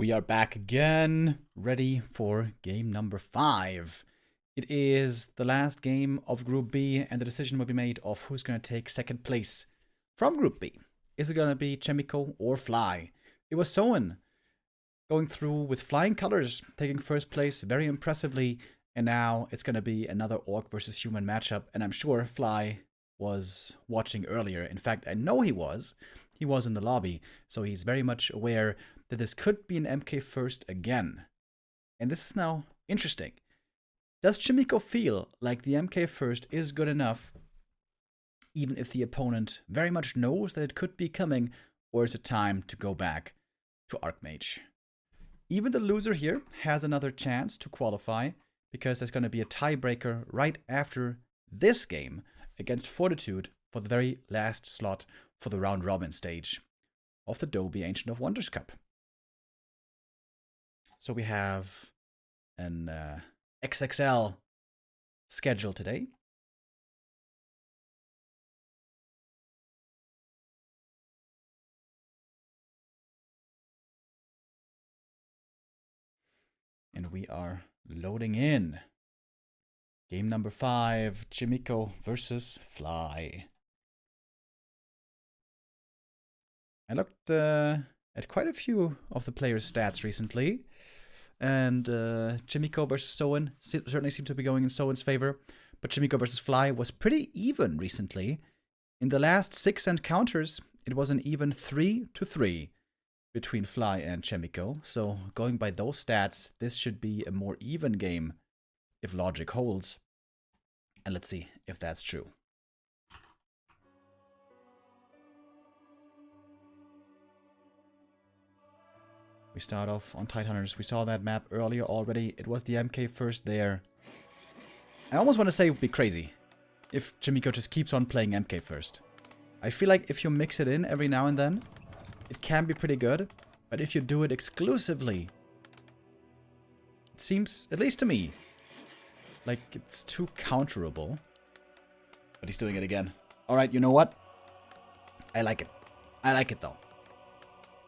We are back again, ready for game number 5. It is the last game of Group B, and the decision will be made of who's going to take second place from Group B. Is it going to be Chaemiko or Fly? It was Soen going through with flying colors, taking first place very impressively, and now it's going to be another Orc versus Human matchup, and I'm sure Fly was watching earlier. In fact, I know he was. He was in the lobby, so he's very much aware that this could be an MK first again. And this is now interesting. Does Chaemiko feel like the MK first is good enough, even if the opponent very much knows that it could be coming, or is it time to go back to Archmage? Even the loser here has another chance to qualify, because there's going to be a tiebreaker right after this game against Fortitude for the very last slot for the round robin stage of the Doubi Ancient of Wonders Cup. So we have an XXL schedule today. And we are loading in. Game number 5, Chaemiko versus Fly. I looked at quite a few of the players' stats recently. And Chaemiko versus Soen certainly seemed to be going in Soen's favor. But Chaemiko versus Fly was pretty even recently. In the last 6 encounters, it was an even 3-3 between Fly and Chaemiko. So going by those stats, this should be a more even game if logic holds. And let's see if that's true. We start off on Tidehunters. We saw that map earlier already. It was the MK first there. I almost want to say it would be crazy if Chaemiko just keeps on playing MK first. I feel like if you mix it in every now and then, it can be pretty good. But if you do it exclusively, it seems, at least to me, like it's too counterable. But he's doing it again. Alright, you know what? I like it. I like it though.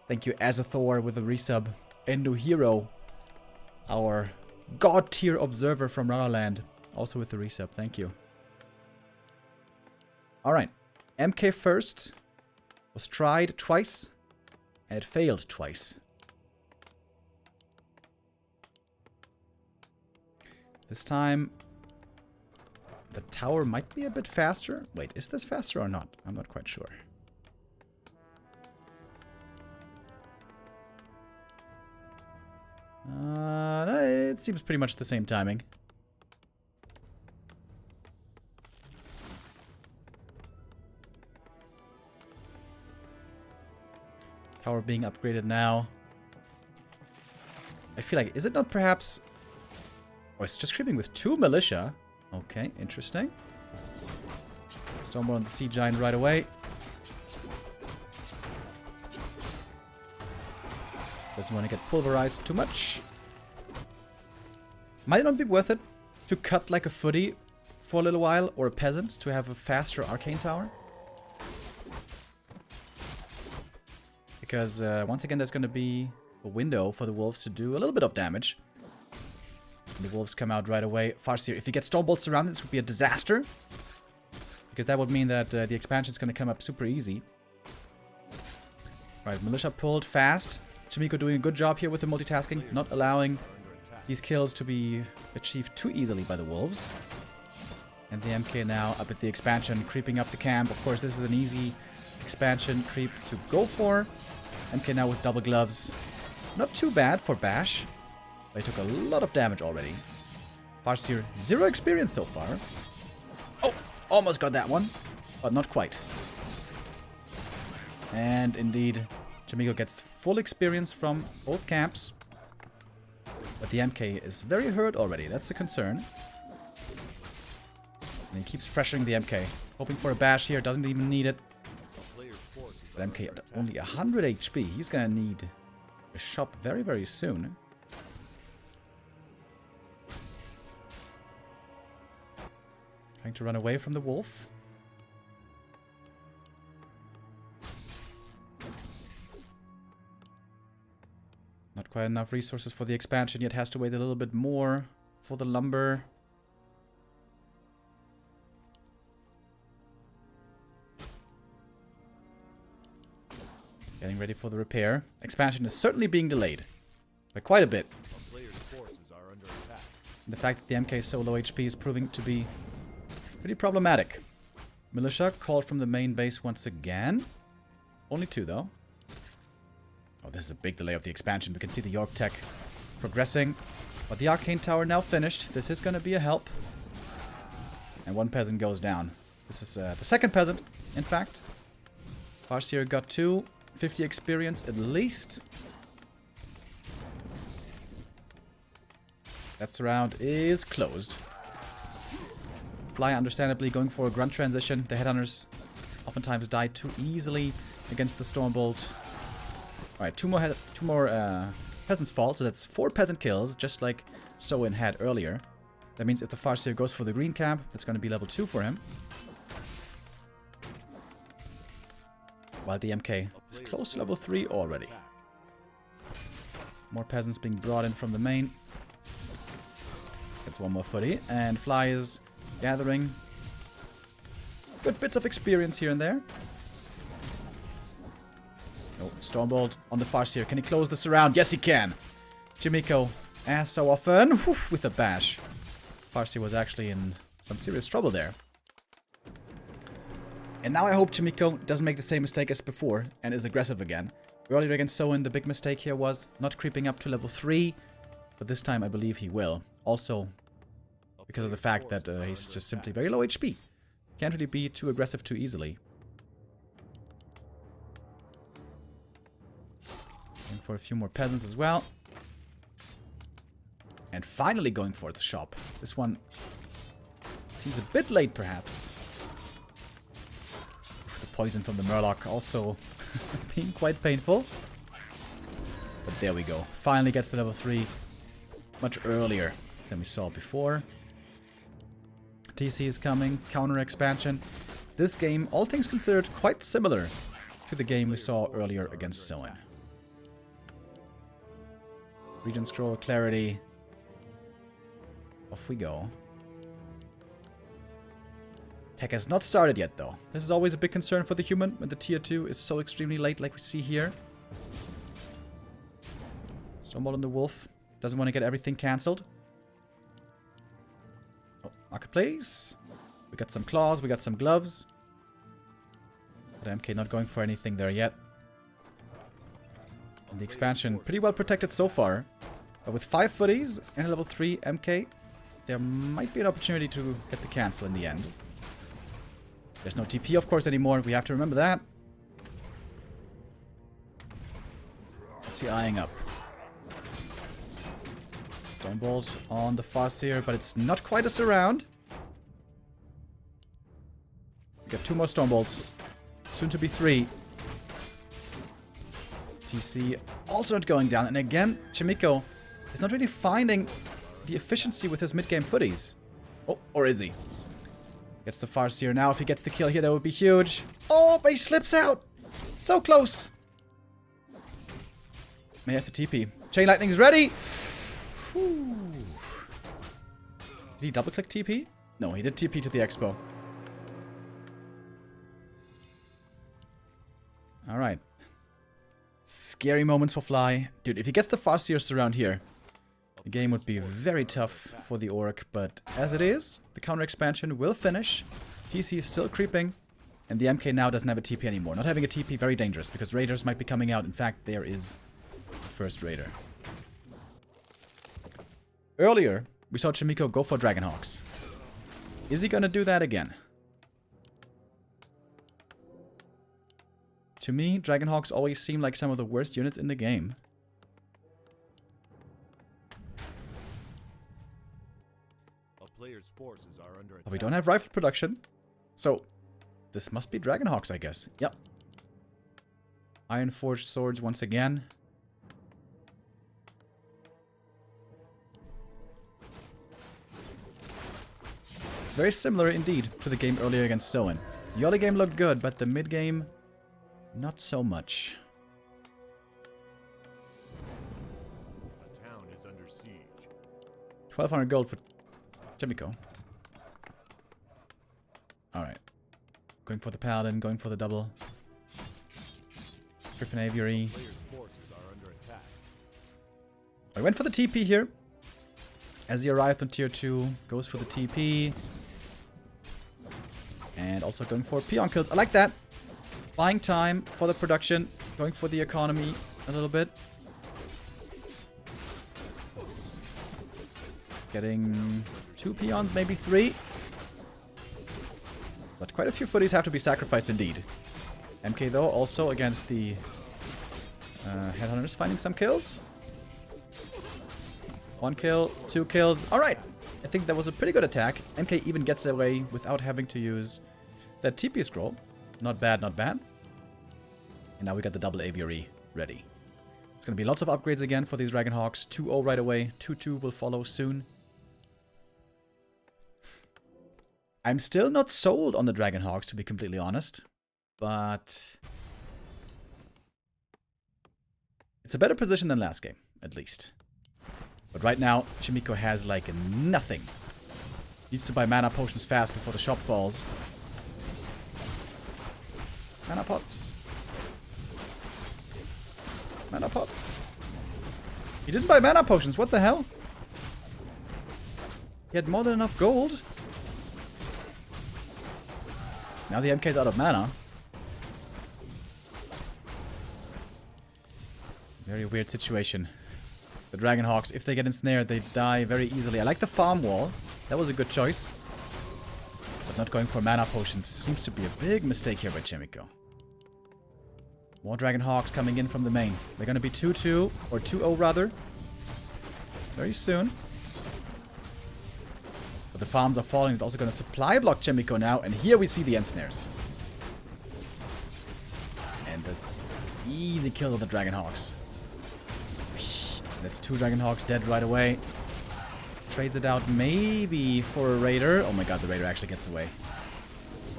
Thank you, Azathor, with a resub. Endo Hero, our god tier observer from Raraland, also with the resub. Thank you. Alright. MK first was tried twice, and it failed twice. This time, the tower might be a bit faster. Wait, is this faster or not? I'm not quite sure. It seems pretty much the same timing. Tower being upgraded now. I feel like, is it not perhaps... Oh, it's just creeping with 2 militia. Okay, interesting. Stormbolt on the Sea Giant right away. Doesn't want to get pulverized too much. Might it not be worth it to cut like a footy for a little while, or a peasant, to have a faster arcane tower? Because once again there's going to be a window for the wolves to do a little bit of damage. And the wolves come out right away. Farseer, if you get Stormbolt surrounded, this would be a disaster. Because that would mean that the expansion is going to come up super easy. Right, militia pulled fast. Chaemiko doing a good job here with the multitasking, not allowing these kills to be achieved too easily by the wolves. And the MK now up at the expansion, creeping up the camp. Of course, this is an easy expansion creep to go for. MK now with double gloves. Not too bad for Bash. But he took a lot of damage already. Farseer, 0 experience so far. Oh, almost got that one, but not quite. And indeed, Chaemiko gets full experience from both camps. But the MK is very hurt already. That's a concern. And he keeps pressuring the MK. Hoping for a bash here. Doesn't even need it. But MK at only 100 HP. He's gonna need a shop very, very soon. Trying to run away from the wolf. Not quite enough resources for the expansion yet. Has to wait a little bit more for the lumber. Getting ready for the repair. Expansion is certainly being delayed. By quite a bit. The fact that the MK is so low HP is proving to be pretty problematic. Militia called from the main base once again. Only 2 though. Oh, this is a big delay of the expansion. We can see the York tech progressing. But the Arcane Tower now finished. This is going to be a help. And 1 peasant goes down. This is the 2nd peasant, in fact. Farseer got 2. 50 experience at least. That surround is closed. Fly understandably going for a grunt transition. The headhunters oftentimes die too easily against the Stormbolt. Alright, 2 more peasants fall, so that's 4 peasant kills, just like Soin had earlier. That means if the Farseer goes for the green camp, that's going to be level 2 for him. While the MK is close to level 3 already. More peasants being brought in from the main. Gets 1 more footy. And Fly is gathering good bits of experience here and there. Oh, Stormbolt on the Farseer. Can he close this around? Yes, he can. Chaemiko, as so often, with a bash. Farseer was actually in some serious trouble there. And now I hope Chaemiko doesn't make the same mistake as before and is aggressive again. Earlier against Soin, the big mistake here was not creeping up to level 3. But this time I believe he will. Also, because of the fact that he's just simply very low HP. Can't really be too aggressive too easily. Going for a few more peasants as well. And finally going for the shop. This one seems a bit late perhaps. The poison from the Murloc also being quite painful. But there we go. Finally gets to level 3 much earlier than we saw before. TC is coming. Counter expansion. This game, all things considered, quite similar to the game we saw earlier against Soin. Region scroll, clarity. Off we go. Tech has not started yet though. This is always a big concern for the human when the tier 2 is so extremely late like we see here. Stormbolt on the wolf. Doesn't want to get everything cancelled. Oh, marketplace. We got some claws, we got some gloves. But MK not going for anything there yet. And the expansion pretty well protected so far. But with 5 footies and a level 3 MK, there might be an opportunity to get the cancel in the end. There's no TP, of course, anymore. We have to remember that. What's he eyeing up? Stormbolt on the Farseer, but it's not quite a surround. We got 2 more Stormbolts. Soon to be 3. TC also not going down. And again, Chaemiko is not really finding the efficiency with his mid-game footies. Oh, or is he? Gets the Farseer now. If he gets the kill here, that would be huge. Oh, but he slips out. So close. May have to TP. Chain Lightning is ready. Whew. Did he double-click TP? No, he did TP to the Expo. Alright. Scary moments for Fly. Dude, if he gets the Farseer surround here, the game would be very tough for the Orc, but as it is, the counter expansion will finish. TC is still creeping, and the MK now doesn't have a TP anymore. Not having a TP, very dangerous, because raiders might be coming out. In fact, there is the first raider. Earlier, we saw Chaemiko go for Dragonhawks. Is he gonna do that again? To me, Dragonhawks always seem like some of the worst units in the game. But we don't have rifle production, so this must be Dragonhawks, I guess. Yep. Iron Forged swords once again. It's very similar indeed to the game earlier against Soin. The early game looked good, but the mid game, not so much. under siege. 1,200 gold for Chaemiko. Alright. Going for the Paladin, going for the double. Griffin Aviary. Players' forces are under attack. I went for the TP here. As he arrived on tier 2, goes for the TP. And also going for peon kills. I like that. Buying time for the production. Going for the economy a little bit. Getting 2 peons, maybe 3. But quite a few footies have to be sacrificed indeed. MK though also against the headhunters finding some kills. 1 kill, 2 kills. Alright. I think that was a pretty good attack. MK even gets away without having to use that TP scroll. Not bad, not bad. And now we got the double aviary ready. It's going to be lots of upgrades again for these Dragonhawks. 2-0 right away. 2-2 will follow soon. I'm still not sold on the Dragonhawks, to be completely honest. But it's a better position than last game, at least. But right now, Chaemiko has like nothing. Needs to buy mana potions fast before the shop falls. Mana pots. Mana pots. He didn't buy mana potions, what the hell? He had more than enough gold. Now the MK's out of mana. Very weird situation. The Dragonhawks, if they get ensnared, they die very easily. I like the farm wall. That was a good choice. But not going for mana potions seems to be a big mistake here by Chaemiko. More Dragonhawks coming in from the main. They're going to be 2-2, or 2-0 rather. Very soon. But the farms are falling. It's also going to supply block Chaemiko now. And here we see the ensnares. And that's easy kill of the Dragonhawks. That's 2 Dragonhawks dead right away. Trades it out maybe for a Raider. Oh my god, the Raider actually gets away.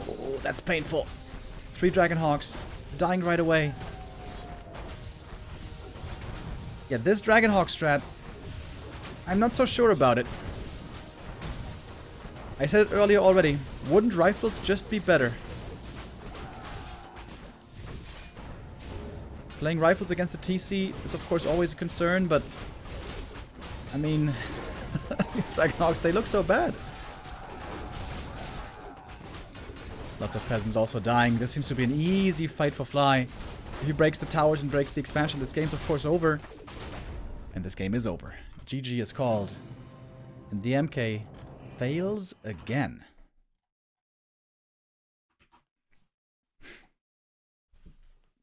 Oh, that's painful. 3 Dragonhawks dying right away. Yeah, this Dragonhawk strat, I'm not so sure about it. I said it earlier already. Wouldn't rifles just be better? Playing rifles against the TC is of course always a concern, but I mean, these Dragonhawks, they look so bad. Lots of peasants also dying. This seems to be an easy fight for Fly. If he breaks the towers and breaks the expansion, this game's of course over. And this game is over. GG is called. And the MK fails again.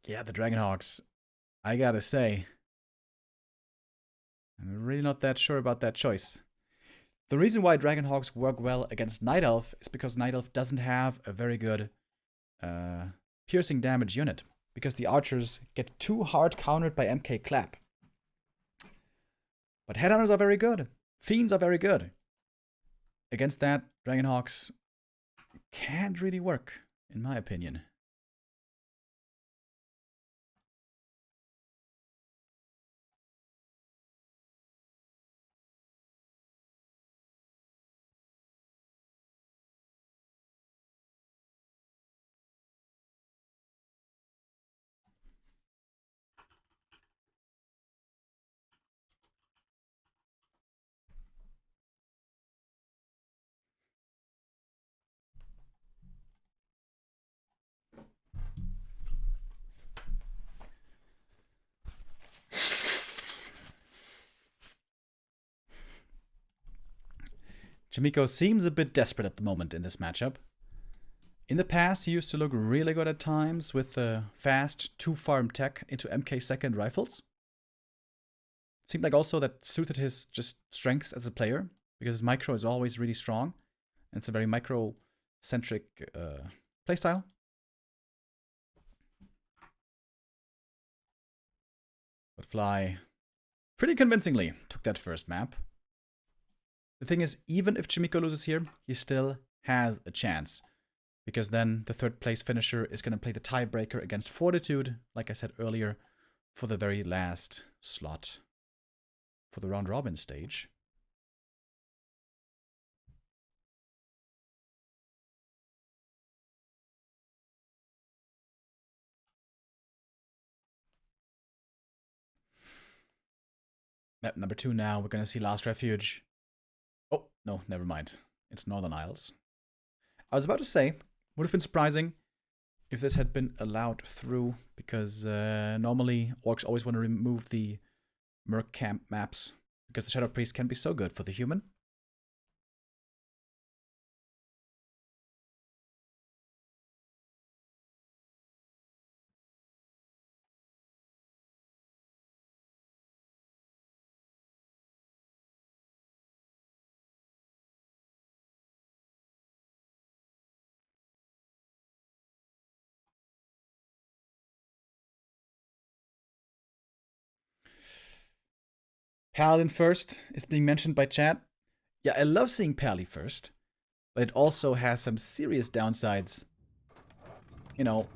Yeah, the Dragonhawks. I gotta say, I'm really not that sure about that choice. The reason why Dragonhawks work well against Night Elf is because Night Elf doesn't have a very good piercing damage unit. Because the archers get too hard countered by MK Clap. But Headhunters are very good. Fiends are very good. Against that, Dragonhawks can't really work, in my opinion. Chaemiko seems a bit desperate at the moment in this matchup. In the past, he used to look really good at times with the fast 2-farm tech into MK second rifles. Seemed like also that suited his just strengths as a player, because his micro is always really strong. And it's a very micro-centric playstyle. But Fly pretty convincingly took that first map. The thing is, even if Chaemiko loses here, he still has a chance. Because then the third place finisher is going to play the tiebreaker against Fortitude, like I said earlier, for the very last slot. for the round robin stage. Map number 2 now. We're going to see Last Refuge. Oh, no, never mind. It's Northern Isles. I was about to say, would have been surprising if this had been allowed through, because normally orcs always want to remove the Merc Camp maps, because the Shadow Priest can be so good for the human. Paladin first is being mentioned by chat. Yeah, I love seeing Pally first, but it also has some serious downsides. You know,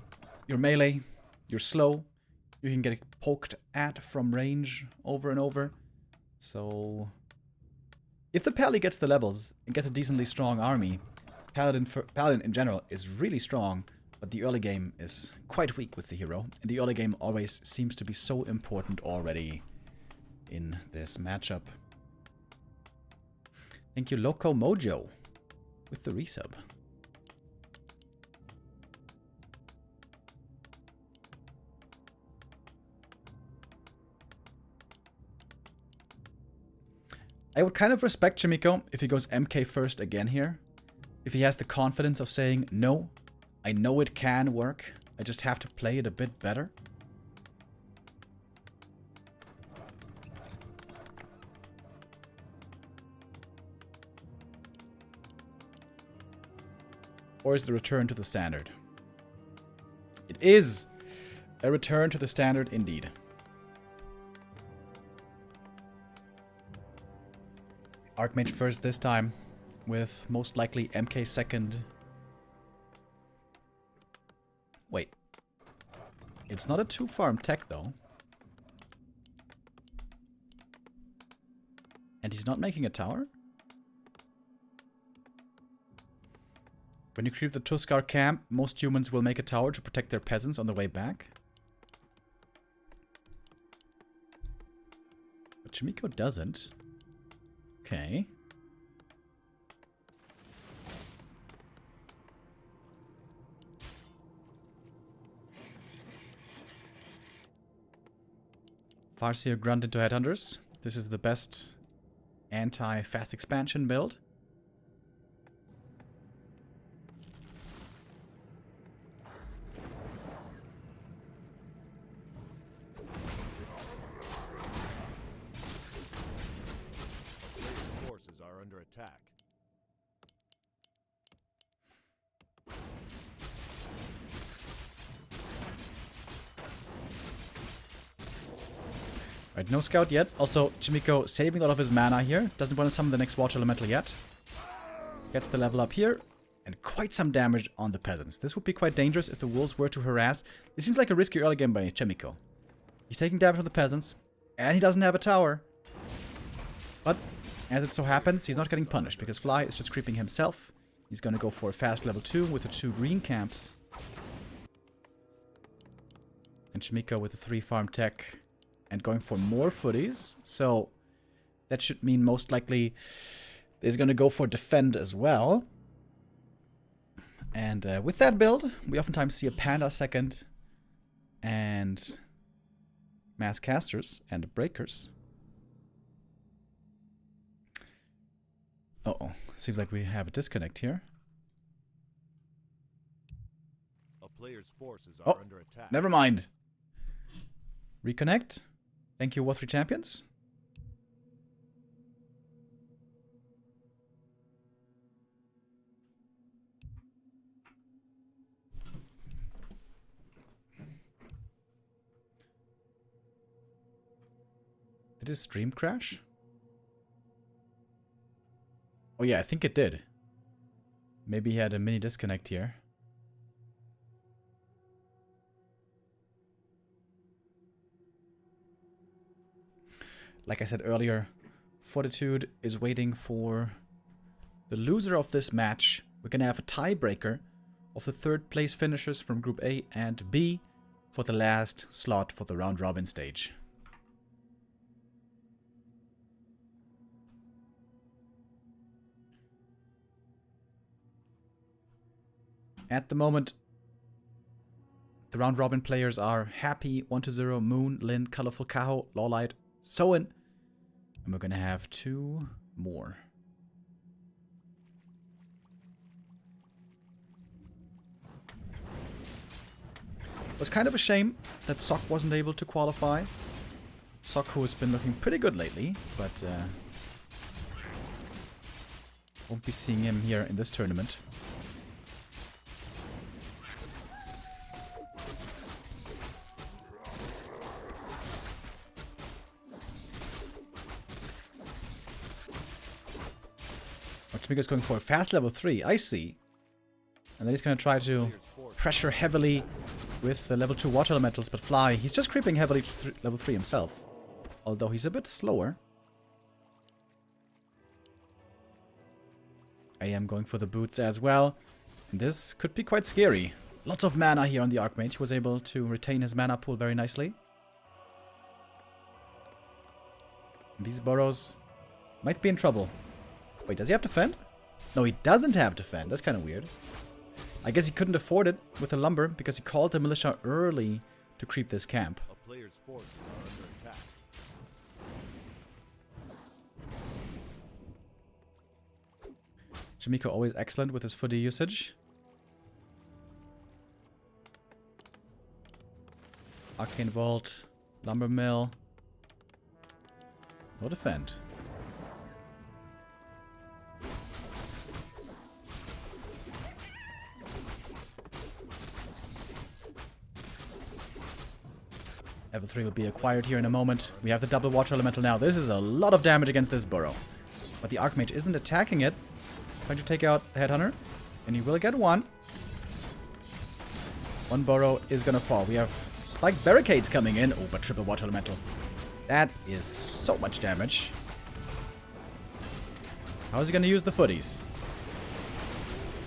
you're melee, you're slow, you can get poked at from range over and over. So, if the Pally gets the levels and gets a decently strong army, Paladin in general is really strong, but the early game is quite weak with the hero. And the early game always seems to be so important already in this matchup. Thank you, Loco Mojo, with the resub. I would kind of respect Chaemiko if he goes MK first again here. If he has the confidence of saying, no, I know it can work, I just have to play it a bit better. Or is the return to the standard? It is a return to the standard indeed. Archmage first this time, with most likely MK second. Wait. It's not a 2-farm tech though. And he's not making a tower? When you creep the Tuskar camp, most humans will make a tower to protect their peasants on the way back. But Chaemiko doesn't. Okay. Farseer Grunt into Headhunters. This is the best anti-fast expansion build. Forces are under attack. Right, no scout yet. Also, Chaemiko saving a lot of his mana here. Doesn't want to summon the next water elemental yet. Gets the level up here. And quite some damage on the peasants. This would be quite dangerous if the wolves were to harass. This seems like a risky early game by Chaemiko. He's taking damage on the peasants. And he doesn't have a tower. But, as it so happens, he's not getting punished. Because Fly is just creeping himself. He's going to go for a fast level 2 with the 2 green camps. And Chaemiko with the 3-farm tech. And going for more footies. So that should mean most likely he's going to go for defend as well. And with that build, we oftentimes see a panda second and mass casters and breakers. Uh-oh. Seems like we have a disconnect here. A player's forces are under attack. Never mind. Reconnect. Thank you, War3 champions. Did his stream crash? Oh yeah, I think it did. Maybe he had a mini disconnect here. Like I said earlier, Fortitude is waiting for the loser of this match. We're going to have a tiebreaker of the third place finishers from Group A and B for the last slot for the round robin stage. At the moment, the round robin players are Happy, 1-0, Moon, Lin, Colorful Kaho, Lawlight, Soen. And we're going to have 2 more. It was kind of a shame that Sok wasn't able to qualify. Sok, who has been looking pretty good lately, but won't be seeing him here in this tournament. Chaemiko's going for a fast level 3, I see. And then he's going to try to pressure heavily with the level 2 water elementals, but Fly, he's just creeping heavily to level 3 himself. Although he's a bit slower. I am going for the boots as well. And this could be quite scary. Lots of mana here on the Archmage. He was able to retain his mana pool very nicely. And these burrows might be in trouble. Wait, does he have defend? No, he doesn't have defend. That's kind of weird. I guess he couldn't afford it with the lumber because he called the militia early to creep this camp. A player's forces are under attack. Chaemiko always excellent with his footy usage. Arcane Vault, Lumber Mill. No defend. Level 3 will be acquired here in a moment. We have the double water elemental now. This is a lot of damage against this burrow. But the Archmage isn't attacking it. Trying to take out the Headhunter. And he will get one. One burrow is going to fall. We have spiked barricades coming in. Oh, but triple water elemental. That is so much damage. How is he going to use the footies?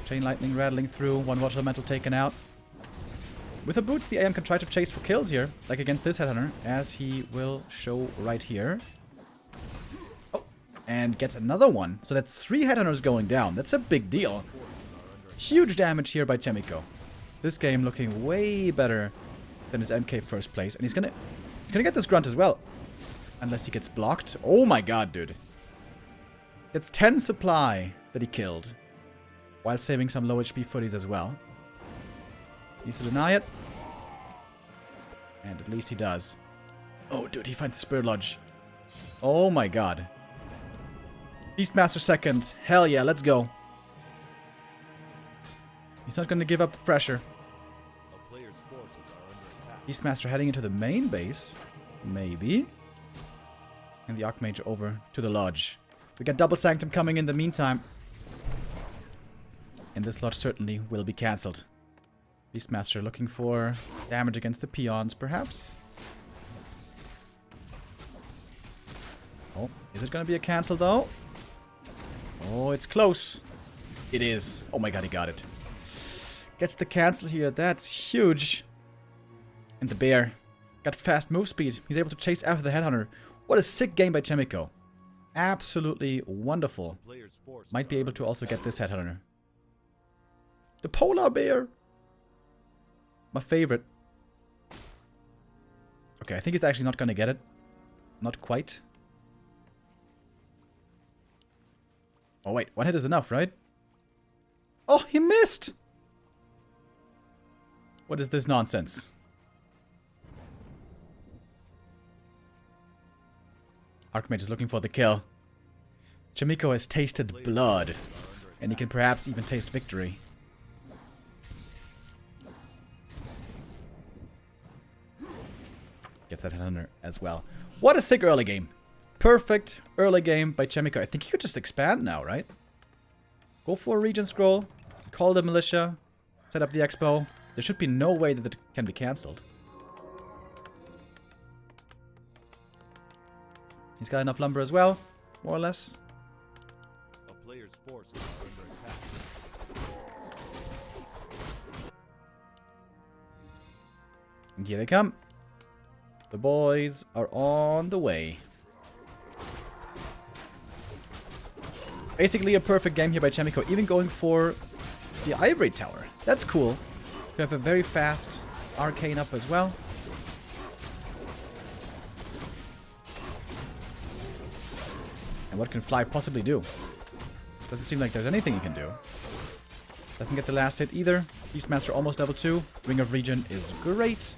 Chain lightning rattling through. One water elemental taken out. With the boots, the AM can try to chase for kills here, like against this Headhunter, as he will show right here. Oh, and gets another one. So that's 3 Headhunters going down. That's a big deal. Huge damage here by Chaemiko. This game looking way better than his MK first place. And he's gonna get this grunt as well. Unless he gets blocked. Oh my god, dude. It's 10 supply that he killed. While saving some low HP footies as well. Needs to deny it. And at least he does. Oh, dude, he finds the Spirit Lodge. Oh my god. Beastmaster second. Hell yeah, let's go. He's not going to give up the pressure. A player's forces are under attack. Beastmaster heading into the main base. Maybe. And the Archmage over to the Lodge. We got Double Sanctum coming in the meantime. And this Lodge certainly will be cancelled. Beastmaster looking for damage against the peons, perhaps. Oh, is it going to be a cancel, though? Oh, it's close. It is. Oh my god, he got it. Gets the cancel here. That's huge. And the bear got fast move speed. He's able to chase after the Headhunter. What a sick game by Chaemiko. Absolutely wonderful. Might be able to also get this Headhunter. The polar bear. My favorite. Okay, I think he's actually not going to get it. Not quite. Oh, wait. One hit is enough, right? Oh, he missed! What is this nonsense? Archmage is looking for the kill. Chaemiko has tasted blood. And he can perhaps even taste victory. Gets that Headhunter as well. What a sick early game. Perfect early game by Chaemiko. I think he could just expand now, right? Go for a Regent Scroll. Call the militia. Set up the expo. There should be no way that it can be cancelled. He's got enough lumber as well, more or less. A player's forces are under attack. And here they come. The boys are on the way. Basically a perfect game here by Chaemiko, even going for the Ivory Tower. That's cool. We have a very fast arcane up as well. And what can Fly possibly do? Doesn't seem like there's anything he can do. Doesn't get the last hit either. Beastmaster almost level 2. Ring of Regen is great.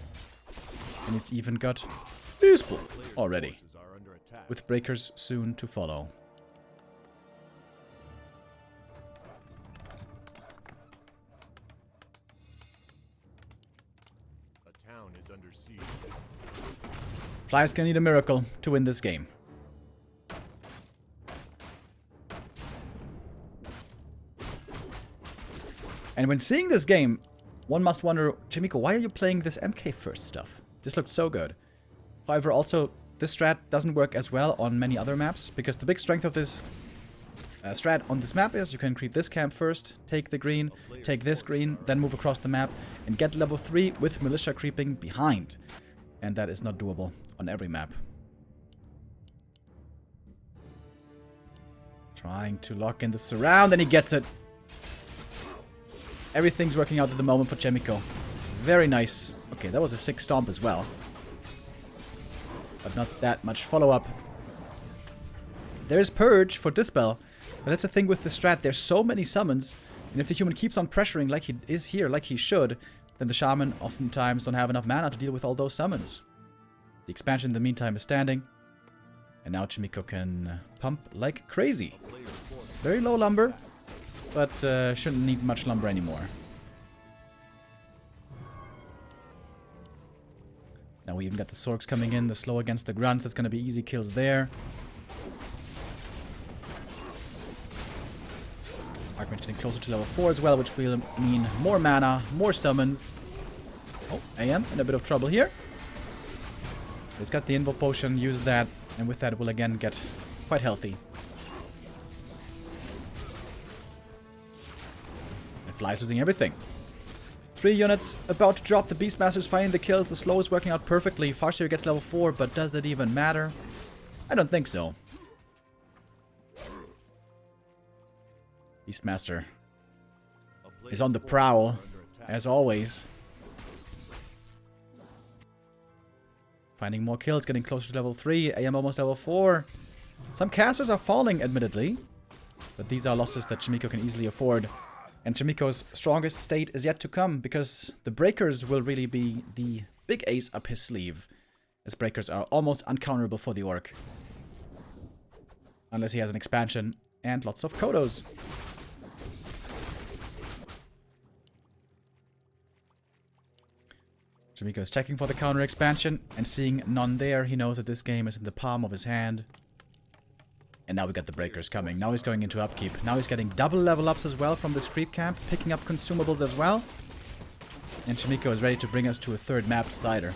And he's even got Beastpool already. Forces are under attack. With breakers soon to follow. A town is under siege. Fly's gonna need a miracle to win this game. And when seeing this game, one must wonder, Chaemiko, why are you playing this MK first stuff? This looked so good. However, also, this strat doesn't work as well on many other maps, because the big strength of this strat on this map is you can creep this camp first, take the green, take this green, then move across the map, and get level 3 with militia creeping behind. And that is not doable on every map. Trying to lock in the surround, and he gets it. Everything's working out at the moment for Chaemiko. Very nice. Okay, that was a sick stomp as well. But not that much follow-up. There's Purge for Dispel. But that's the thing with the strat. There's so many summons. And if the human keeps on pressuring like he is here, like he should, then the shaman oftentimes don't have enough mana to deal with all those summons. The expansion in the meantime is standing. And now Chaemiko can pump like crazy. Very low lumber. But shouldn't need much lumber anymore. Now we even got the Sorks coming in, the slow against the grunts. It's going to be easy kills there. Archmage getting closer to level 4 as well, which will mean more mana, more summons. Oh, AM in a bit of trouble here. He's got the Invoke Potion, use that, and with that we'll again get quite healthy. Fly's losing everything. 3 units about to drop. The Beastmaster's finding the kills. The slow is working out perfectly. Farseer gets level 4, but does it even matter? I don't think so. Beastmaster is on the prowl, as always. Finding more kills, getting closer to level 3. AM almost level 4. Some casters are falling, admittedly. But these are losses that Chaemiko can easily afford. And Chaemiko's strongest state is yet to come, because the breakers will really be the big ace up his sleeve. As breakers are almost uncounterable for the orc. Unless he has an expansion and lots of Kodos. Chaemiko is checking for the counter expansion, and seeing none there, he knows that this game is in the palm of his hand. And now we got the breakers coming. Now he's going into upkeep. Now he's getting double level ups as well from this creep camp. Picking up consumables as well. And Chaemiko is ready to bring us to a third map decider.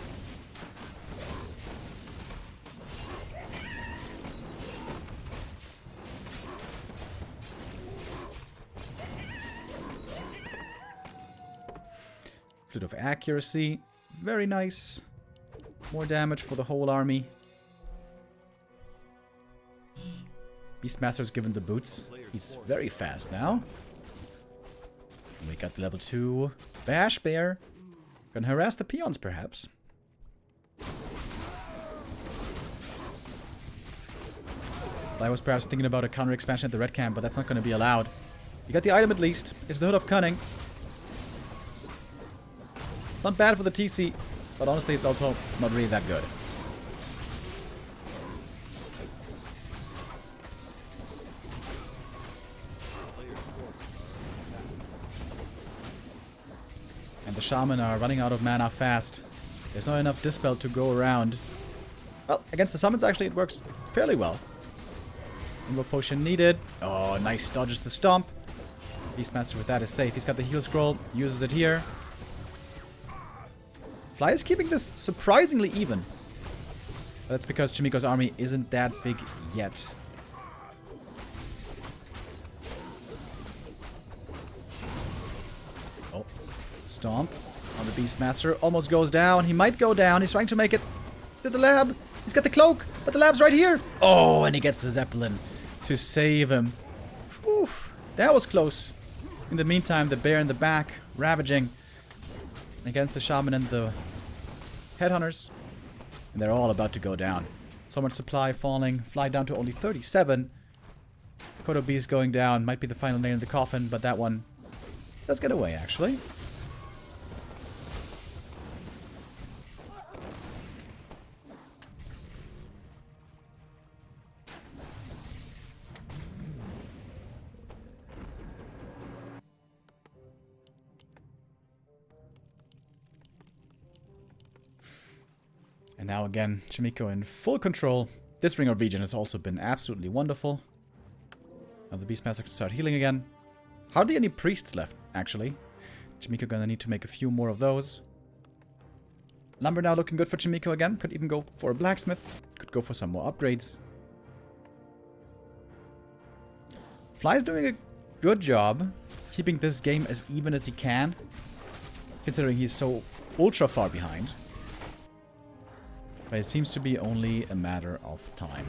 Flute of Accuracy. Very nice. More damage for the whole army. Beastmaster's given the boots. He's very fast now. And we got the level 2 Bash Bear. Gonna harass the peons, perhaps. I was perhaps thinking about a counter expansion at the red camp, but that's not gonna be allowed. You got the item at least. It's the Hood of Cunning. It's not bad for the TC, but honestly it's also not really that good. The shaman are running out of mana fast. There's not enough dispel to go around. Well, against the summons actually it works fairly well. Invoke Potion needed. Oh, nice. Dodges the stomp. Beastmaster with that is safe. He's got the heal scroll. Uses it here. Fly is keeping this surprisingly even. That's because Chaemiko's army isn't that big yet. Oh, stomp on the Beastmaster. Almost goes down. He might go down. He's trying to make it to the lab. He's got the cloak, but the lab's right here. Oh, and he gets the Zeppelin to save him. Whew, that was close. In the meantime, the bear in the back, ravaging against the shaman and the headhunters. And they're all about to go down. So much supply falling. Fly down to only 37. Kodo Beast going down. Might be the final nail in the coffin, but that one does get away, actually. And now again, Chaemiko in full control. This ring of regen has also been absolutely wonderful. Now the Beastmaster can start healing again. Hardly any priests left, actually. Chaemiko gonna need to make a few more of those. Lumber now looking good for Chaemiko again. Could even go for a blacksmith. Could go for some more upgrades. Fly's doing a good job keeping this game as even as he can, considering he's so ultra far behind. But it seems to be only a matter of time.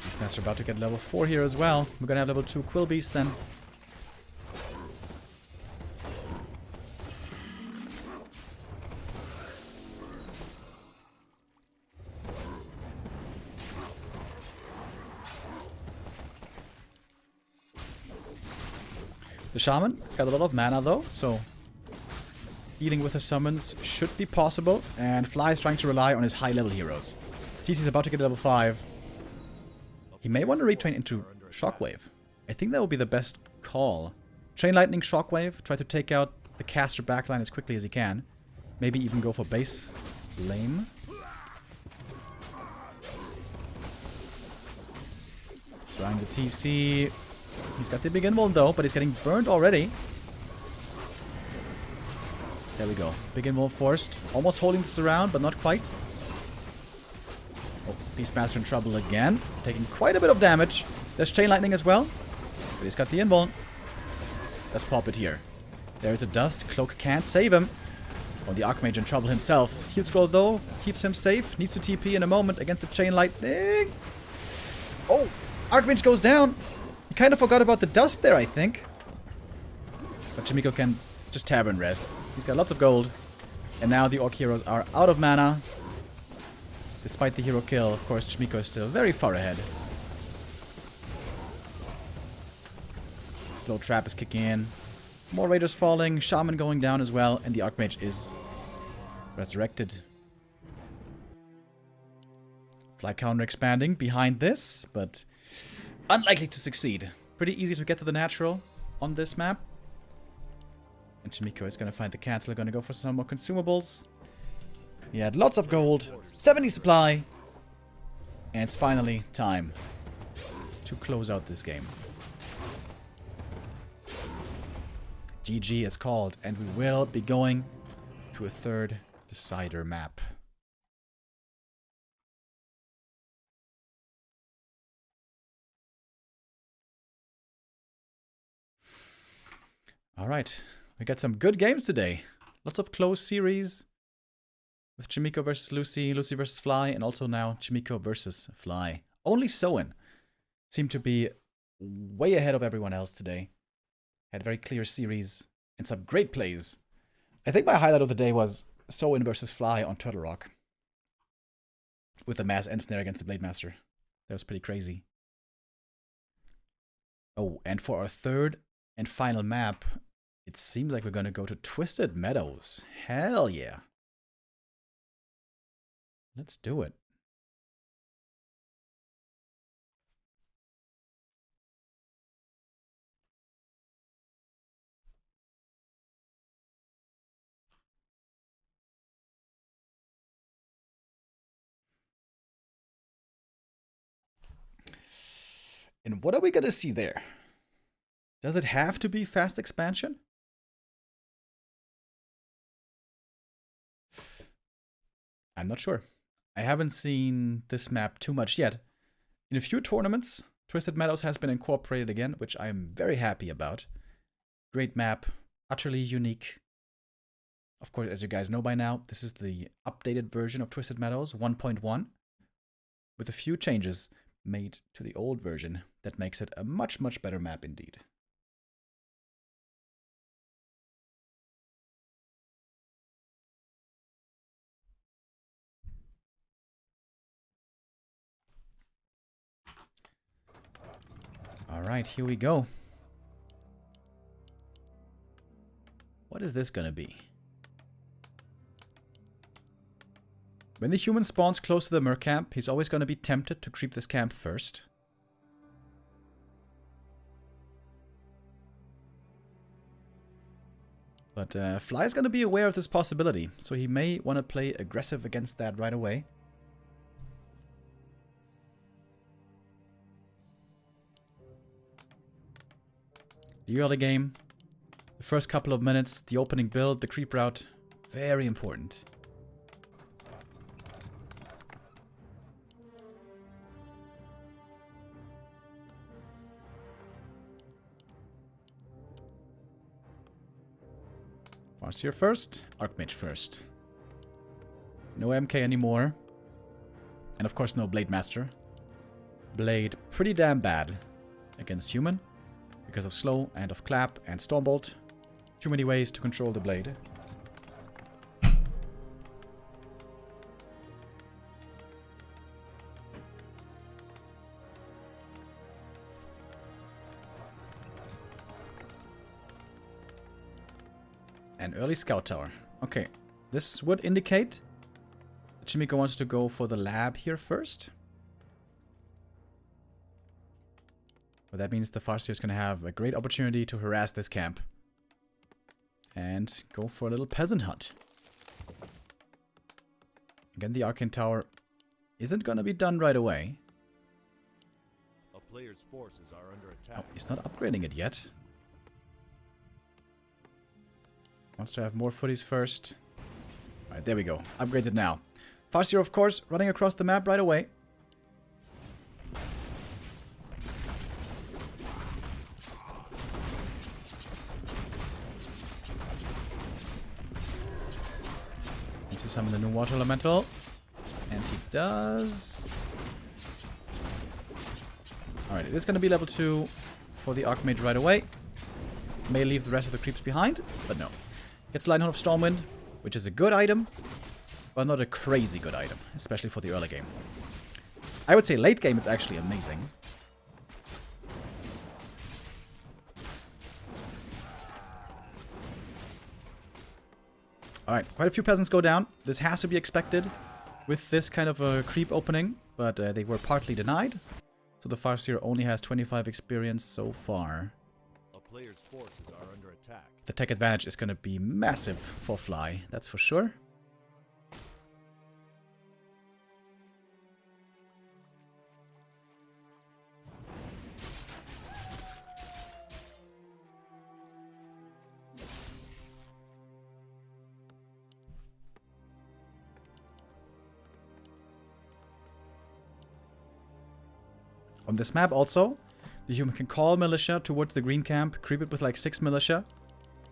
Beastmaster about to get level 4 here as well. We're gonna have level 2 Quill Beast then. The Shaman got a lot of mana though, so dealing with the summons should be possible. And Fly is trying to rely on his high level heroes. TC's about to get level 5. He may want to retrain into Shockwave. I think that will be the best call. Chain Lightning, Shockwave, try to take out the caster backline as quickly as he can. Maybe even go for base lane. Trying the TC. He's got the big invuln though, but he's getting burned already. There we go. Big invuln forced. Almost holding this around, but not quite. Oh, Beastmaster in trouble again. Taking quite a bit of damage. There's Chain Lightning as well. But he's got the invuln. Let's pop it here. There's a dust. Cloak can't save him. Oh, the Archmage in trouble himself. Heal Scroll though keeps him safe. Needs to TP in a moment against the Chain Lightning. Oh! Archmage goes down. He kind of forgot about the dust there, I think. But Chaemiko can just Tavern Res. He's got lots of gold. And now the Orc heroes are out of mana. Despite the hero kill, of course, Chaemiko is still very far ahead. Slow Trap is kicking in. More Raiders falling. Shaman going down as well. And the Archmage is resurrected. Fly counter expanding behind this, but unlikely to succeed. Pretty easy to get to the natural on this map. And Chaemiko is going to find the cancel. Going to go for some more consumables. He had lots of gold. 70 supply. And it's finally time to close out this game. GG is called. And we will be going to a third decider map. Alright, we got some good games today. Lots of close series. With Chaemiko versus Lucy, Lucy versus Fly, and also now Chaemiko versus Fly. Only Soin seemed to be way ahead of everyone else today. Had a very clear series and some great plays. I think my highlight of the day was Soin versus Fly on Turtle Rock. With the mass end snare against the Blade Master. That was pretty crazy. Oh, and for our third and final map, it seems like we're going to go to Twisted Meadows. Hell yeah. Let's do it. And what are we going to see there? Does it have to be fast expansion? I'm not sure. I haven't seen this map too much yet. In a few tournaments, Twisted Meadows has been incorporated again, which I'm very happy about. Great map, utterly unique. Of course, as you guys know by now, this is the updated version of Twisted Meadows 1.1, with a few changes made to the old version that makes it a much, much better map indeed. Alright, here we go. What is this gonna be? When the human spawns close to the mer camp, he's always gonna be tempted to creep this camp first. But Fly is gonna be aware of this possibility, so he may want to play aggressive against that right away. The early game, the first couple of minutes, the opening build, the creep route, very important. Farseer first, Archmage first. No MK anymore. And of course no Blade Master. Blade pretty damn bad against human. Because of slow and of clap and Stormbolt. Too many ways to control the blade. An early scout tower. Okay, this would indicate that Chaemiko wants to go for the lab here first. But that means the Farseer is going to have a great opportunity to harass this camp. And go for a little peasant hunt. Again, the Arcane Tower isn't going to be done right away. A player's forces are under attack. Oh, he's not upgrading it yet. Wants to have more footies first. Alright, there we go. Upgrades it now. Farseer, of course, running across the map right away. Needs to summon the new water elemental. And he does. Alright, it is going to be level 2 for the Archmage right away. May leave the rest of the creeps behind, but no. Gets Lionheart of Stormwind, which is a good item, but not a crazy good item, especially for the early game. I would say late game it's actually amazing. Alright, quite a few peasants go down. This has to be expected with this kind of a creep opening, but they were partly denied. So the Farseer only has 25 experience so far. A player's forces are under attack. The tech advantage is going to be massive for Fly, that's for sure. On this map also, the human can call militia towards the green camp, creep it with like 6 militia,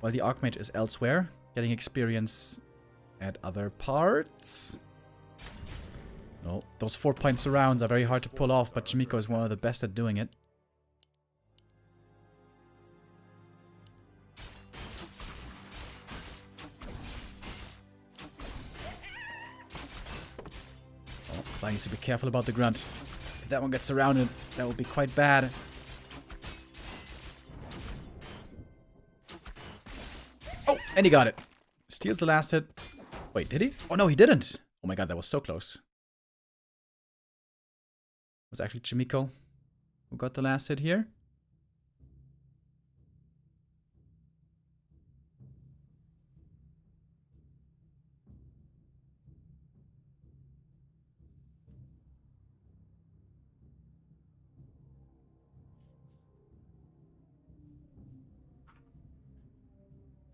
while the Archmage is elsewhere, getting experience at other parts. No, those 4-point surrounds are very hard to pull off, but Chaemiko is one of the best at doing it. Oh, Fly needs to be careful about the grunt. If that one gets surrounded, that will be quite bad. Oh, and he got it. Steals the last hit. Wait, did he? Oh no, he didn't. Oh my god, that was so close. It was actually Chaemiko who got the last hit here.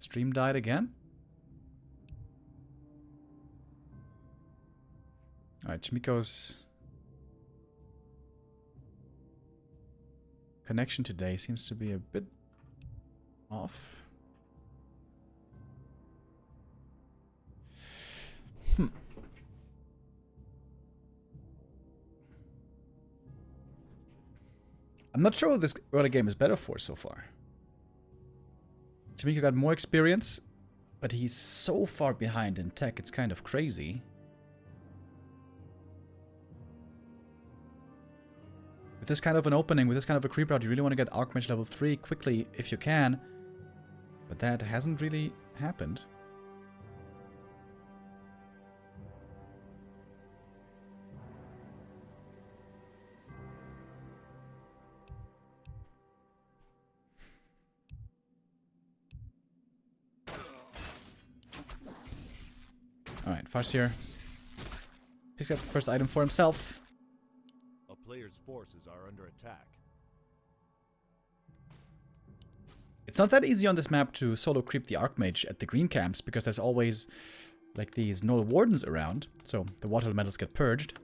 Stream died again. Alright, Chaemiko's connection today seems to be a bit off. I'm not sure what this early game is better for so far. Chaemiko got more experience, but he's so far behind in tech, it's kind of crazy. With this kind of an opening, with this kind of a creep route, you really want to get Archmage level 3 quickly if you can. But that hasn't really happened. Alright, Farseer picks up the first item for himself. A player's forces are under attack. It's not that easy on this map to solo creep the Archmage at the green camps, because there's always like these null wardens around, so the water elementals get purged.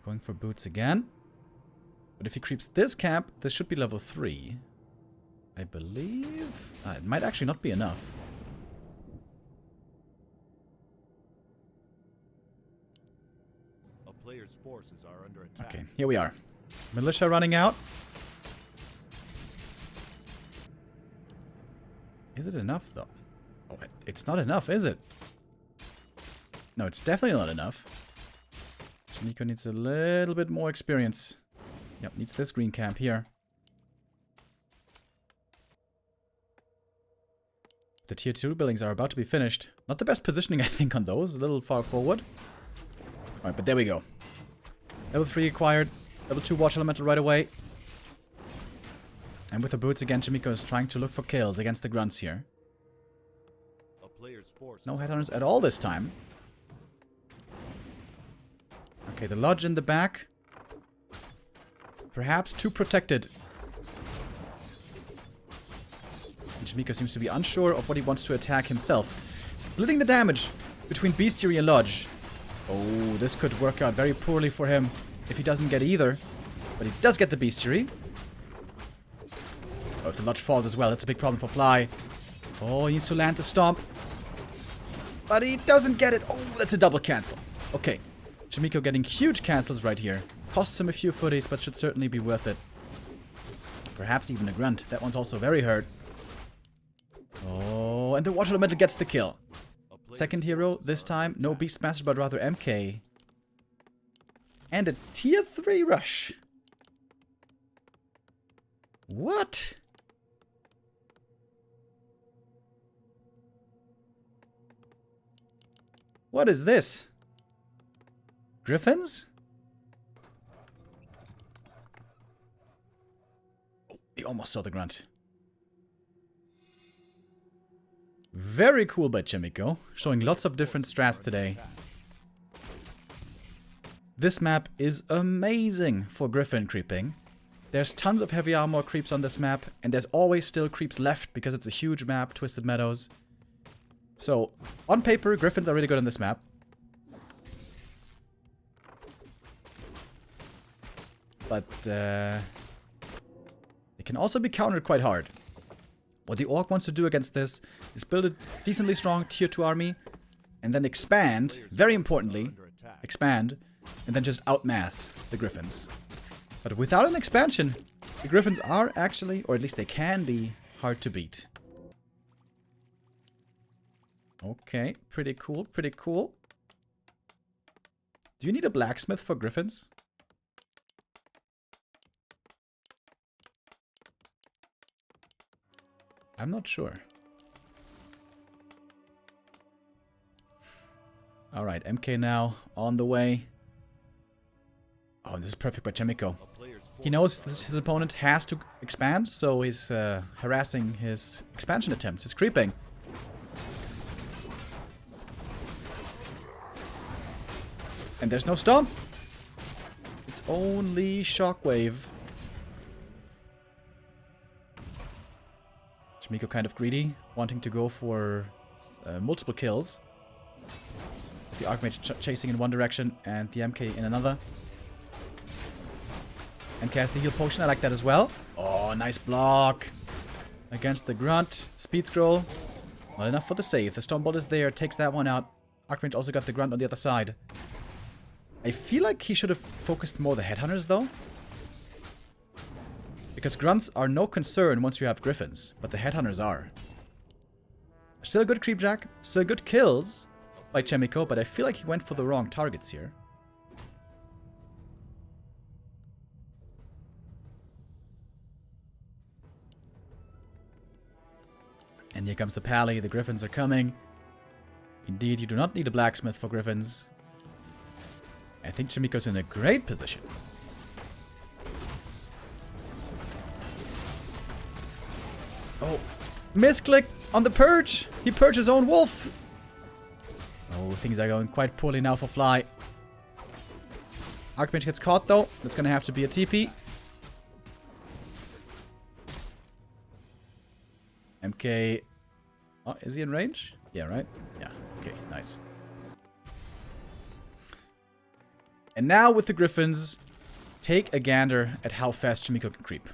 Going for boots again. But if he creeps this camp, this should be level 3. I believe. It might actually not be enough. Players' forces are under attack. Okay, here we are. Militia running out. Is it enough, though? Oh, it's not enough, is it? No, it's definitely not enough. Chaemiko needs a little bit more experience. Yep, needs this green camp here. The tier 2 buildings are about to be finished. Not the best positioning, I think, on those. A little far forward. Alright, but there we go. Level 3 acquired. Level 2 Watch Elemental right away. And with the boots again, Chaemiko is trying to look for kills against the grunts here. No headhunters at all this time. Okay, the lodge in the back. Perhaps too protected. And Chaemiko seems to be unsure of what he wants to attack himself. Splitting the damage between Bestiary and Lodge. Oh, this could work out very poorly for him if he doesn't get either. But he does get the Bestiary. Oh, if the Lodge falls as well, that's a big problem for Fly. Oh, he needs to land the Stomp. But he doesn't get it. Oh, that's a double cancel. Okay. Chaemiko getting huge cancels right here. Costs him a few footies, but should certainly be worth it. Perhaps even a grunt. That one's also very hurt. Oh, and the Watch Elemental gets the kill. Second hero, this time, no Beastmaster, but rather MK. And a tier 3 rush. What? What is this? Griffins? Oh, he almost saw the grunt. Very cool by Chaemiko, showing lots of different strats today. This map is amazing for Griffin creeping. There's tons of heavy armor creeps on this map, and there's always still creeps left because it's a huge map, Twisted Meadows. So, on paper, Griffins are really good on this map. But, they can also be countered quite hard. What the Orc wants to do against this is build a decently strong tier 2 army and then expand, very importantly, expand, and then just outmass the Griffins. But without an expansion, the Griffins are actually, or at least they can be, hard to beat. Okay, pretty cool, pretty cool. Do you need a blacksmith for Griffins? I'm not sure. Alright, MK now on the way. Oh, this is perfect by Chaemiko. He knows his opponent has to expand, so he's harassing his expansion attempts. He's creeping. And there's no stomp. It's only Shockwave. Chaemiko kind of greedy, wanting to go for multiple kills. With the Archmage chasing in one direction and the MK in another. MK has the heal potion, I like that as well. Oh, nice block. Against the Grunt. Speed scroll. Not enough for the save. The Stormbolt is there, takes that one out. Archmage also got the Grunt on the other side. I feel like he should have focused more the Headhunters though. Because Grunts are no concern once you have Griffins, but the Headhunters are. Still good creepjack, still good kills by Chaemiko, but I feel like he went for the wrong targets here. And here comes the Pally, the Griffins are coming. Indeed, you do not need a blacksmith for Griffins. I think Chaemiko's in a great position. Oh, misclick on the purge. He purged his own wolf. Oh, things are going quite poorly now for Fly. Archmage gets caught though. That's going to have to be a TP. MK. Oh, is he in range? Yeah, right? Yeah. Okay, nice. And now with the Griffins, take a gander at how fast Chaemiko can creep.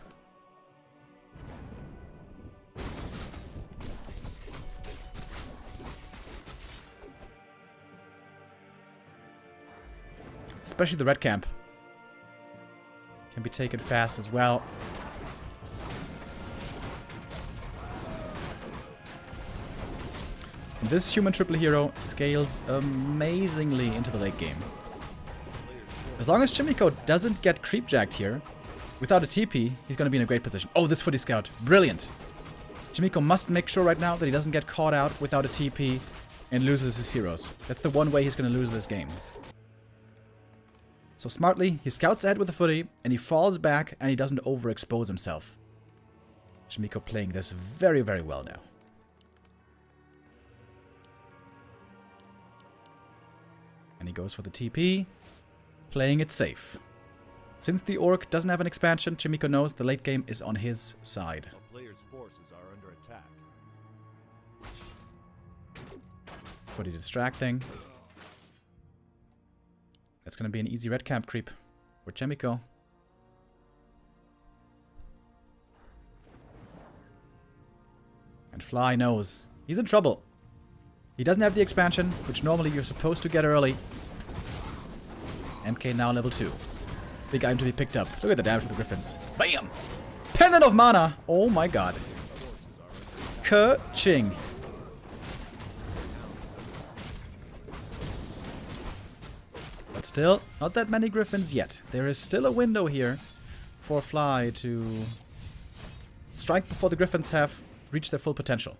Especially the red camp. Can be taken fast as well. And this human triple hero scales amazingly into the late game. As long as Chaemiko doesn't get creepjacked here, without a TP, he's going to be in a great position. Oh, this footy scout. Brilliant. Chaemiko must make sure right now that he doesn't get caught out without a TP and loses his heroes. That's the one way he's going to lose this game. So smartly, he scouts ahead with the footy, and he falls back, and he doesn't overexpose himself. Chaemiko playing this very, very well now. And he goes for the TP, playing it safe. Since the Orc doesn't have an expansion, Chaemiko knows the late game is on his side. A player's forces are under attack. Footy distracting. That's going to be an easy red camp creep for Chaemiko. And Fly knows he's in trouble. He doesn't have the expansion, which normally you're supposed to get early. MK now level 2. Big item to be picked up. Look at the damage with the Griffins. Bam! Pendant of Mana! Oh my god. Ka-ching. But still, not that many Griffins yet. There is still a window here for Fly to strike before the Griffins have reached their full potential.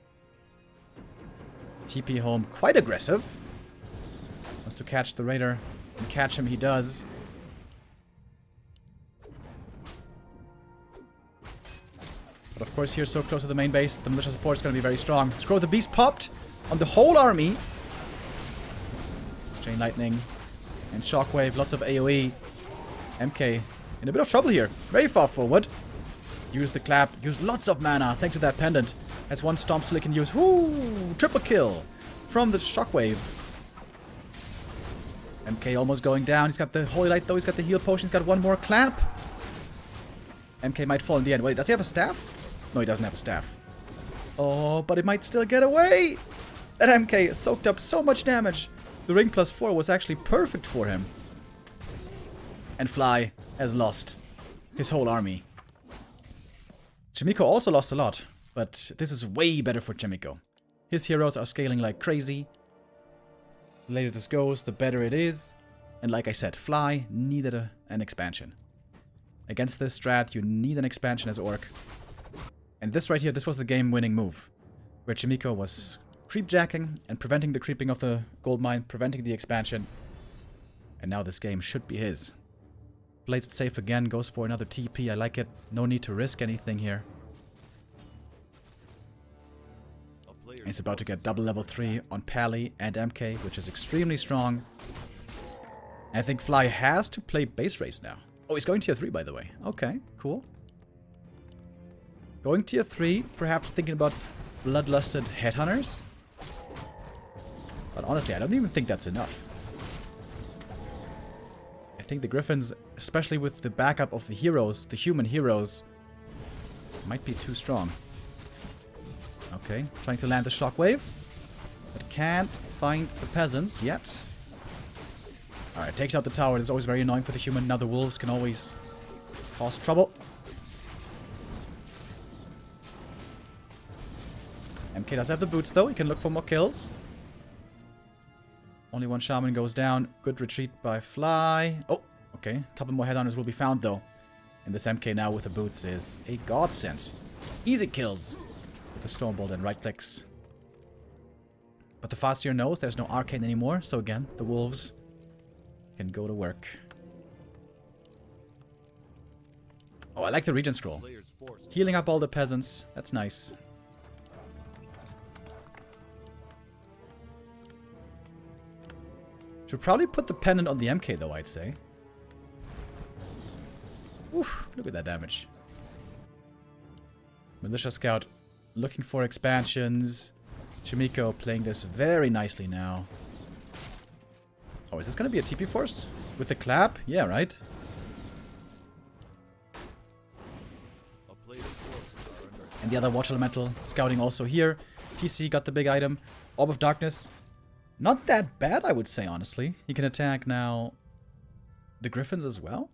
TP home, quite aggressive. Wants to catch the Raider. And catch him he does. But of course here, so close to the main base, the militia support is going to be very strong. Scroll of the Beast popped on the whole army. Chain Lightning and Shockwave, lots of AoE. MK in a bit of trouble here. Very far forward. Use the clap, use lots of mana thanks to that pendant. That's one Stomp Still he can use. Woo! Triple kill from the Shockwave. MK almost going down. He's got the Holy Light though. He's got the heal potion. He's got one more clap. MK might fall in the end. Wait, does he have a staff? No, he doesn't have a staff. Oh, but it might still get away. That MK soaked up so much damage. The ring +4 was actually perfect for him. And Fly has lost his whole army. Chaemiko also lost a lot, but this is way better for Chaemiko. His heroes are scaling like crazy. The later this goes, the better it is. And like I said, Fly needed an expansion. Against this strat, you need an expansion as Orc. And this right here, this was the game-winning move. Where Chaemiko was creepjacking and preventing the creeping of the gold mine, preventing the expansion. And now this game should be his. Plays it safe again, goes for another TP. I like it. No need to risk anything here. He's about to get double level 3 on Pally and MK, which is extremely strong. I think Fly has to play base race now. Oh, he's going tier 3, by the way. Okay, cool. Going tier 3, perhaps thinking about bloodlusted headhunters. But honestly, I don't even think that's enough. I think the Griffins, especially with the backup of the heroes, the human heroes, might be too strong. Okay, trying to land the shockwave. But can't find the peasants yet. Alright, takes out the tower. It's always very annoying for the human. Now the wolves can always cause trouble. MK does have the boots though. He can look for more kills. Only one shaman goes down. Good retreat by Fly. Oh, okay. A couple more headhunters will be found though. And this MK now with the boots is a godsend. Easy kills with the Stormbolt and right clicks. But the Farseer knows there's no arcane anymore. So again, the wolves can go to work. Oh, I like the Regent Scroll. Healing up all the peasants. That's nice. Should probably put the pendant on the MK though, I'd say. Oof, look at that damage. Militia Scout looking for expansions. Chaemiko playing this very nicely now. Oh, is this going to be a TP force? With the clap? Yeah, right? And the other Watch Elemental scouting also here. TC got the big item. Orb of Darkness. Not that bad, I would say, honestly. He can attack now the Griffins as well.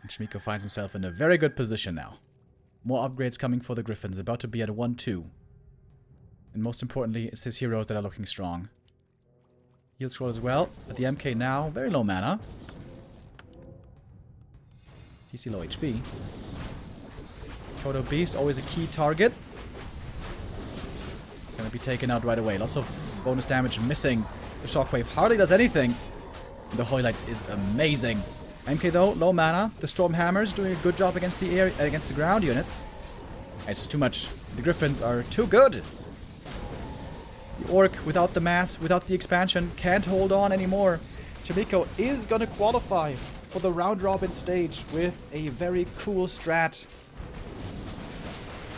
And Chaemiko finds himself in a very good position now. More upgrades coming for the Griffins, about to be at 1-2. And most importantly, it's his heroes that are looking strong. Heal scroll as well, but the MK now, very low mana. TC low HP. Kodo Beast, always a key target. Gonna be taken out right away. Lots of bonus damage missing. The Shockwave hardly does anything. The Hoylite is amazing. MK though, low mana. The Storm Hammer's doing a good job against the air, against the ground units. It's just too much. The Griffins are too good. The Orc, without the mass, without the expansion, can't hold on anymore. Chaemiko is gonna qualify for the round robin stage with a very cool strat.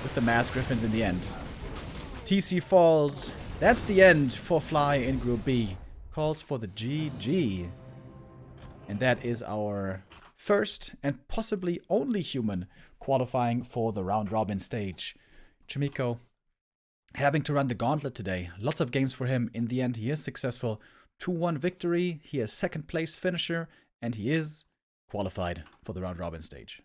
With the mass Griffins in the end. TC falls. That's the end for Fly in Group B. Calls for the GG. And that is our first and possibly only human qualifying for the round robin stage. Chaemiko having to run the gauntlet today. Lots of games for him. In the end, he is successful. 2-1 victory. He is second place finisher. And he is qualified for the round robin stage.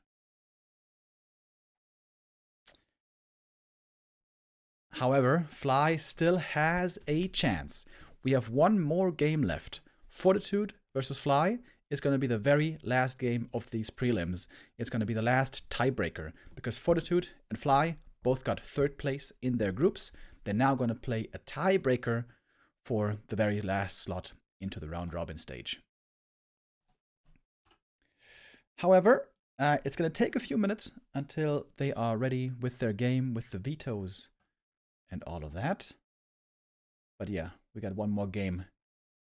However, Fly still has a chance. We have one more game left. Fortitude versus Fly is going to be the very last game of these prelims. It's going to be the last tiebreaker because Fortitude and Fly both got third place in their groups. They're now going to play a tiebreaker for the very last slot into the round robin stage. However, it's going to take a few minutes until they are ready with their game, with the vetoes and all of that. But yeah, we got one more game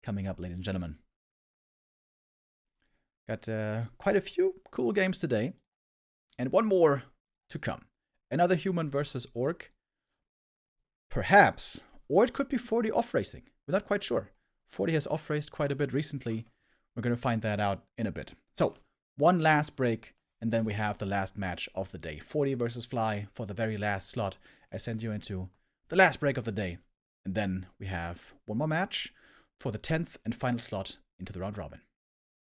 coming up, ladies and gentlemen. Got quite a few cool games today. And one more to come. Another human versus orc. Perhaps. Or it could be 40 off-racing. We're not quite sure. 40 has off-raced quite a bit recently. We're going to find that out in a bit. So, one last break. And then we have the last match of the day. 40 versus Fly for the very last slot. I send you into the last break of the day. And then we have one more match for the 10th and final slot into the round robin.